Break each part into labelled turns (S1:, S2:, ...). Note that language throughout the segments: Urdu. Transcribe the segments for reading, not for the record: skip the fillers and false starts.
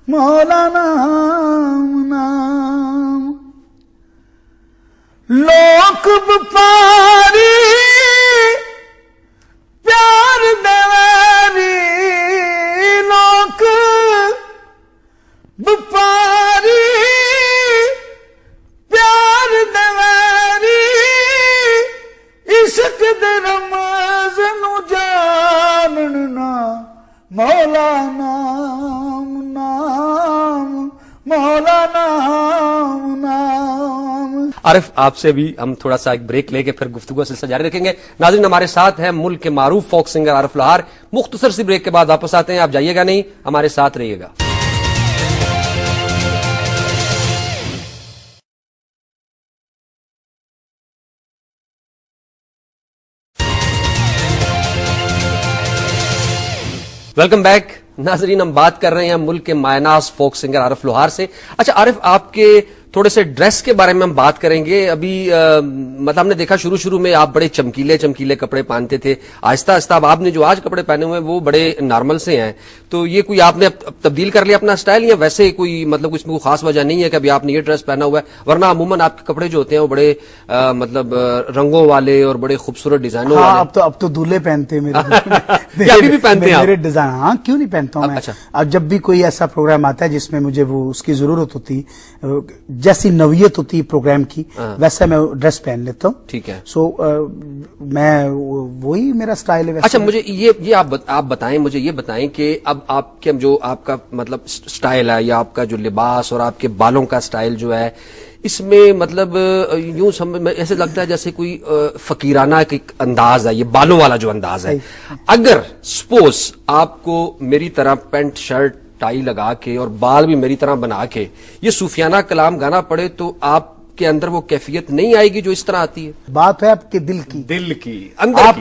S1: مولا نام نام لوک بپاری پیار دیواری لوک بپاری پیار دیواری عشق دے رمز نو جاننا مولا نام نام مولا نام نام۔
S2: عارف آپ سے بھی ہم تھوڑا سا ایک بریک لے کے پھر گفتگو کا سلسلہ جاری رکھیں گے۔ ناظرین ہمارے ساتھ ہیں ملک کے معروف فوک سنگر عارف لوہار۔ مختصر سی بریک کے بعد واپس آتے ہیں، آپ جائیے گا نہیں، ہمارے ساتھ رہیے گا۔ ویلکم بیک ناظرین، ہم بات کر رہے ہیں ملک کے مایہ ناز فوک سنگر عارف لوہار سے۔ اچھا عارف، آپ کے تھوڑے سے ڈریس کے بارے میں ہم بات کریں گے۔ ابھی مطلب ہم نے دیکھا شروع میں آپ بڑے چمکیلے کپڑے پہنتے تھے، آہستہ آہستہ اب آپ نے جو آج کپڑے پہنے ہوئے ہیں وہ بڑے نارمل سے ہیں، تو یہ کوئی آپ نے تبدیل کر لیا اپنا سٹائل، یا ویسے کوئی مطلب اس میں کوئی خاص وجہ نہیں ہے کہ ابھی آپ نے یہ ڈریس پہنا ہوا ہے؟ ورنہ عموماً آپ کے کپڑے جو ہوتے ہیں وہ بڑے مطلب رنگوں والے اور بڑے خوبصورت ڈیزائنوں والے۔
S1: اب تو دولہے پہنتے ہیں میرے
S2: ابھی بھی پہنتے ہیں
S1: میرے ڈیزائن؟ ہاں کیوں نہیں پہنتا ہوں میں۔ اب جب بھی کوئی ایسا پروگرام آتا ہے جس میں مجھے وہ اس کی ضرورت ہوتی، جیسی نوعیت ہوتی ہے پروگرام کی، ویسا میں ڈریس پہن لیتا ہوں۔
S2: ٹھیک ہے،
S1: سو میں وہی میرا سٹائل ہے۔
S2: اچھا مجھے یہ آپ بتائیں، مجھے یہ بتائیں کہ اب آپ کے جو آپ کا مطلب سٹائل ہے، یا آپ کا جو لباس اور آپ کے بالوں کا سٹائل جو ہے، اس میں مطلب یوں ایسے لگتا ہے جیسے کوئی فقیرانہ ایک انداز ہے، یہ بالوں والا جو انداز ہے۔ اگر سپوز آپ کو میری طرح پینٹ شرٹ ٹائی لگا کے اور بال بھی میری طرح بنا کے یہ صوفیانہ کلام گانا پڑے، تو آپ کے اندر وہ کیفیت نہیں آئے گی جو اس طرح آتی ہے؟
S1: بات ہے آپ کے دل کی
S2: اندر کی۔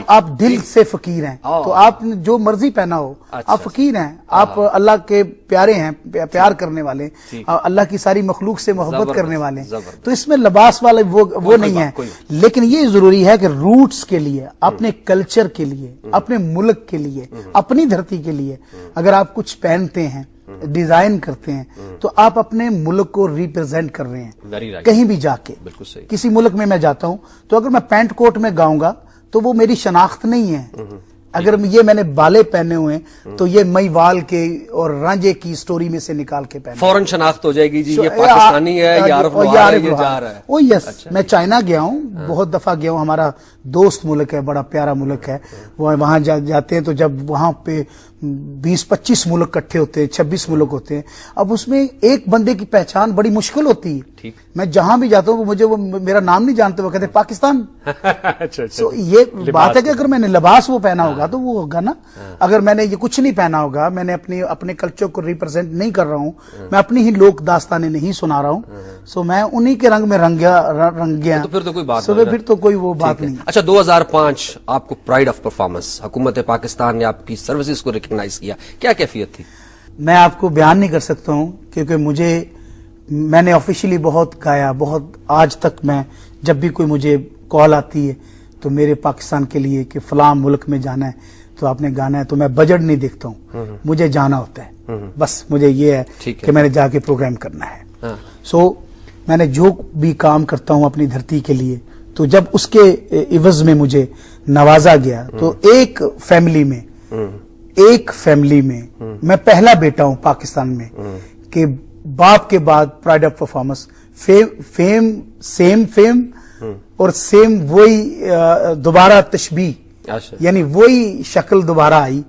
S1: آپ دل سے فقیر ہیں تو آپ نے جو مرضی پہنا ہو آپ فقیر ہیں، آپ اللہ کے پیارے ہیں، پیار کرنے والے، اللہ کی ساری مخلوق سے محبت کرنے والے، تو اس میں لباس والے وہ نہیں ہے۔ لیکن یہ ضروری ہے کہ روٹس کے لیے، اپنے کلچر کے لیے، اپنے ملک کے لیے، اپنی دھرتی کے لیے اگر آپ کچھ پہنتے ہیں، ڈیزائن کرتے ہیں، تو آپ اپنے ملک کو ریپرزینٹ کر رہے ہیں کہیں بھی جا کے۔ کسی ملک میں جاتا ہوں تو اگر میں پینٹ کوٹ میں گاؤں گا تو وہ میری شناخت نہیں ہے۔ اگر یہ میں نے بالے پہنے ہوئے ہیں تو یہ مئی وال کے اور رانجے کی سٹوری میں سے نکال کے پہنے،
S2: فوراً شناخت ہو جائے گی جی یہ پاکستانی ہے، یہ عارف لوہار ہے، یہ جا رہا ہے۔
S1: او یس، میں چائنا گیا ہوں، بہت دفعہ گیا ہوں، ہمارا دوست ملک ہے، بڑا پیارا ملک ہے، وہاں جاتے ہیں تو جب وہاں پہ 20-25 ملک کٹھے ہوتے ہیں، 26 ملک ہوتے ہیں، اب اس میں ایک بندے کی پہچان بڑی مشکل ہوتی ہے۔ میں جہاں بھی جاتا ہوں وہ میرا نام نہیں جانتے، وہ کہتے ہیں پاکستان۔ یہ بات ہے کہ اگر میں نے لباس وہ پہنا ہوگا تو وہ ہوگا نا، اگر میں نے یہ کچھ نہیں پہنا ہوگا، میں نے اپنے کلچر کو ریپرزینٹ نہیں کر رہا ہوں، میں اپنی ہی لوک داستانیں نہیں سنا رہا ہوں، سو میں انہی کے رنگ میں رنگ گیا،
S2: تو پھر تو کوئی بات
S1: نہیں، پھر تو کوئی وہ بات نہیں۔
S2: اچھا 2005 آپ کو پرائڈ آف پرفارمنس حکومت پاکستان نے آپ کی سروسز کو ریکگنائز کیا، کیا کیفیت تھی؟
S1: میں آپ کو بیان نہیں کر سکتا ہوں کیونکہ میں نے آفیشلی بہت گایا، بہت آج تک میں جب بھی کوئی مجھے کال آتی ہے تو میرے پاکستان کے لیے کہ فلاں ملک میں جانا ہے تو آپ نے گانا ہے، تو میں بجٹ نہیں دیکھتا ہوں، مجھے جانا ہوتا ہے، بس مجھے یہ ہے کہ میں نے جا کے پروگرام کرنا ہے۔ سو میں نے جو بھی کام کرتا ہوں اپنی دھرتی کے لیے، تو جب اس کے عوض میں مجھے نوازا گیا، تو ایک فیملی میں میں پہلا بیٹا ہوں پاکستان میں کہ باپ کے بعد pride of performance, same fame اور سیم وہی دوبارہ تشبیہ، یعنی وہی شکل دوبارہ آئی،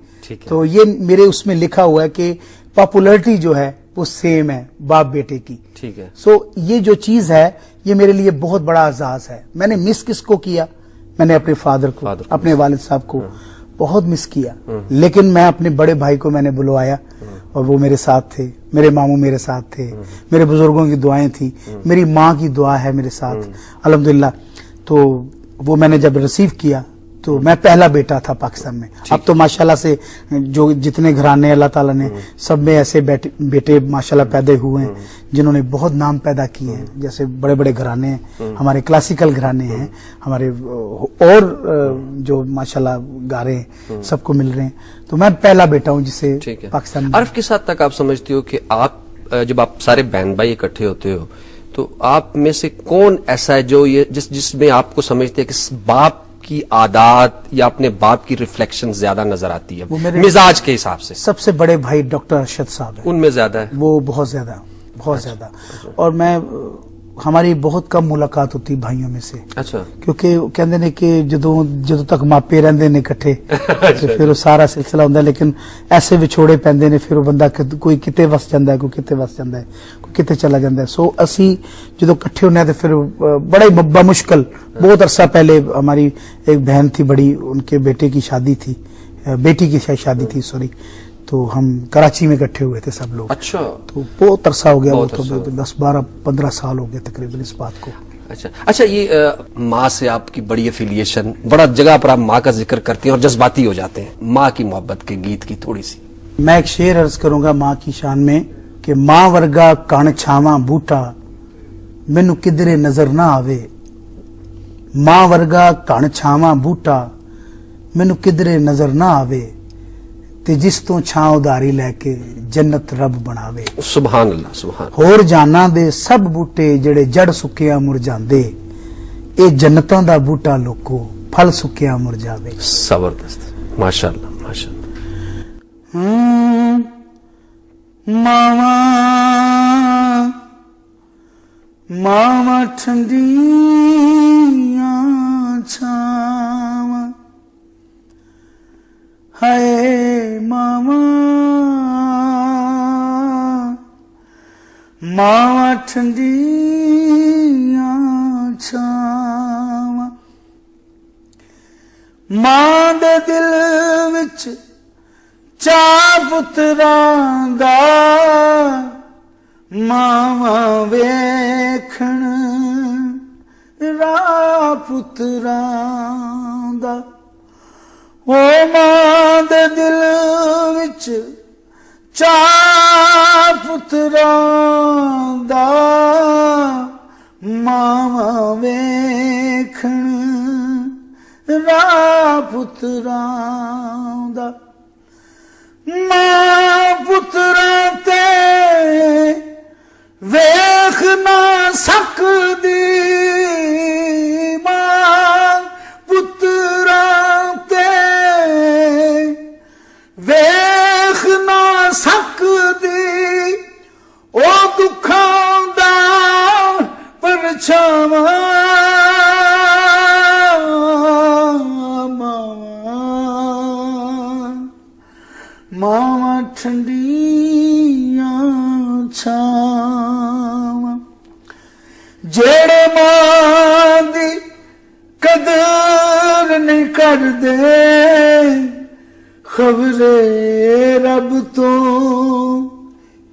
S1: تو یہ میرے اس میں لکھا ہوا ہے کہ پاپولرٹی جو ہے وہ سیم ہے باپ بیٹے کی۔
S2: ٹھیک ہے،
S1: سو یہ جو چیز ہے یہ میرے لیے بہت بڑا اعزاز ہے۔ میں نے مس کس کو کیا؟ میں نے اپنے فادر کو، اپنے والد صاحب کو بہت مس کیا، لیکن میں اپنے بڑے بھائی کو میں نے بلوایا اور وہ میرے ساتھ تھے، میرے ماموں میرے ساتھ تھے، میرے بزرگوں کی دعائیں تھیں، میری ماں کی دعا ہے میرے ساتھ الحمدللہ۔ تو وہ میں نے جب ریسیو کیا تو میں پہلا بیٹا تھا پاکستان میں. اب تو ماشاءاللہ سے جو جتنے گھرانے اللہ تعالیٰ نے سب میں ایسے بیٹے ماشاءاللہ پیدا ہوئے ہیں جنہوں نے بہت نام پیدا کیے ہیں. جیسے بڑے بڑے گھرانے ہیں ہمارے، کلاسیکل گھرانے ہیں ہمارے، اور جو ماشاءاللہ گا رہے ہیں سب کو مل رہے ہیں. تو میں پہلا بیٹا ہوں جسے پاکستان میں.
S2: عرف کس حد تک آپ سمجھتے ہو کہ آپ جب آپ سارے بہن بھائی اکٹھے ہوتے ہو تو آپ میں سے کون ایسا ہے جو یہ جس میں آپ کو سمجھتے ہیں کہ باپ کی عادات یا اپنے باپ کی ریفلیکشن زیادہ نظر آتی ہے مزاج کے حساب سے؟
S1: سب سے بڑے بھائی ڈاکٹر ارشد صاحب ہیں.
S2: ان میں زیادہ ہے
S1: وہ بہت زیادہ بہت زیادہ. اور میں ہماری بہت کم ملاقات ہوتی بھائیوں میں سے.
S2: اچھا.
S1: کیونکہ کہندے نے کہ جدوں تک ماپے رہندے نے اکٹھے پھر وہ سارا سلسلہ ہوندا ہے. لیکن ایسے وچھوڑے پیندے نے، پھر وہ بندہ کوئی کتے وس جاندا ہے، کوئی کتے وس جاندا ہے، کوئی کتے چلا جاندا ہے. سو اسی جدوں اکٹھے ہونے تو پھر بڑے بمشکل بہت عرصہ پہلے ہماری ایک بہن تھی بڑی، ان کے بیٹے کی شادی تھی، بیٹی کی شادی تھی سوری، تو ہم کراچی میں اکٹھے ہوئے تھے سب لوگ.
S2: اچھا.
S1: تو بہت عرصہ ہو گیا، وہ تو 10-12-15 سال ہو گئے تقریباً اس بات کو.
S2: اچھا یہ ماں سے آپ کی بڑی افیلیشن، بڑا جگہ پر آپ ماں کا ذکر کرتے ہیں اور جذباتی ہو جاتے ہیں. ماں کی محبت کے گیت کی تھوڑی سی
S1: میں ایک شعر عرض کروں گا ماں کی شان میں کہ ماں ورگا کن چھاواں بوٹا مینوں کدھرے نظر نہ آوے. ماں ورگا کن چھاواں بوٹا مینوں کدھرے نظر نہ آوے، تے جس تو چھاں اداری لے کے جنت رب بناوے.
S2: سبحان اللہ سبحان.
S1: ہور جانا دے سب بوٹے جڑے جڑ سکیا مرجاندے، اے جنتاں دا بوٹا لوکو پھل سکیا مرجاوے.
S2: زبردست. ماشاءاللہ ماشاءاللہ.
S1: ماواں ٹھنڈیاں چھاواں، ہائے ماواں ٹھنڈیاں چھاواں، ماں دے دل وچ چاہ پتراں دا، ماواں ویکھن راہ پتراں دا. او ماں دے دل وچ چاہ پتراں دا، ماواں ویکھن راہ پتراں دا. ماں پتراں تے ویکھ نہ سکدی، ماں پتراں تے ویکھ نہ سکدی، او دکھاں دا پرچھاواں. ماواں ٹھنڈیاں چھاواں، جڑے ماں دی قدر نہیں کردے، خبرے رب تو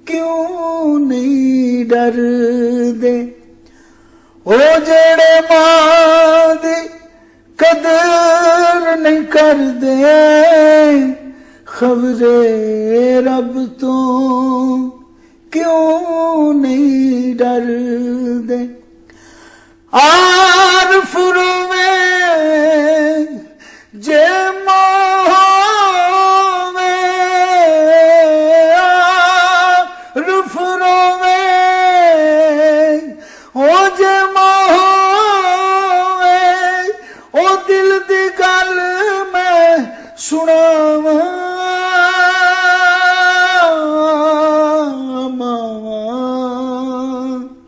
S1: کیوں نہیں ڈردے. او جڑے ماں دی قدر نہیں کردے، خبرے رب تو کیوں نہیں ڈردے. عارف روے جے موہ میں، عارف روے او جے موہ میں، او دل دی گل میں سناواں.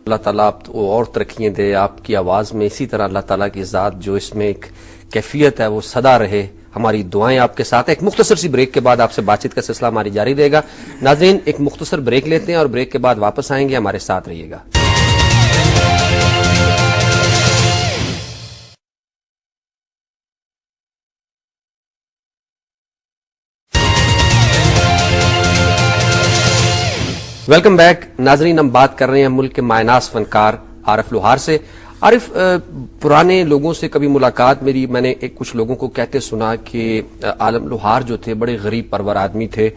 S2: اللہ تعالیٰ آپ اور ترقیاں دے آپ کی آواز میں. اسی طرح اللہ تعالیٰ کی ذات جو اس میں ایک کیفیت ہے وہ سدا رہے. ہماری دعائیں آپ کے ساتھ. ایک مختصر سی بریک کے بعد آپ سے بات چیت کا سلسلہ ہماری جاری رہے گا. ناظرین ایک مختصر بریک لیتے ہیں اور بریک کے بعد واپس آئیں گے. ہمارے ساتھ رہیے گا. Welcome back. ناظرین ہم بات کر رہے ہیں ملک کے مائناز فنکار عارف لوہار سے. عارف پرانے لوگوں سے کبھی ملاقات میری، میں نے کچھ لوگوں کو کہتے سنا کہ عالم لوہار جو تھے بڑے غریب پرور آدمی تھے.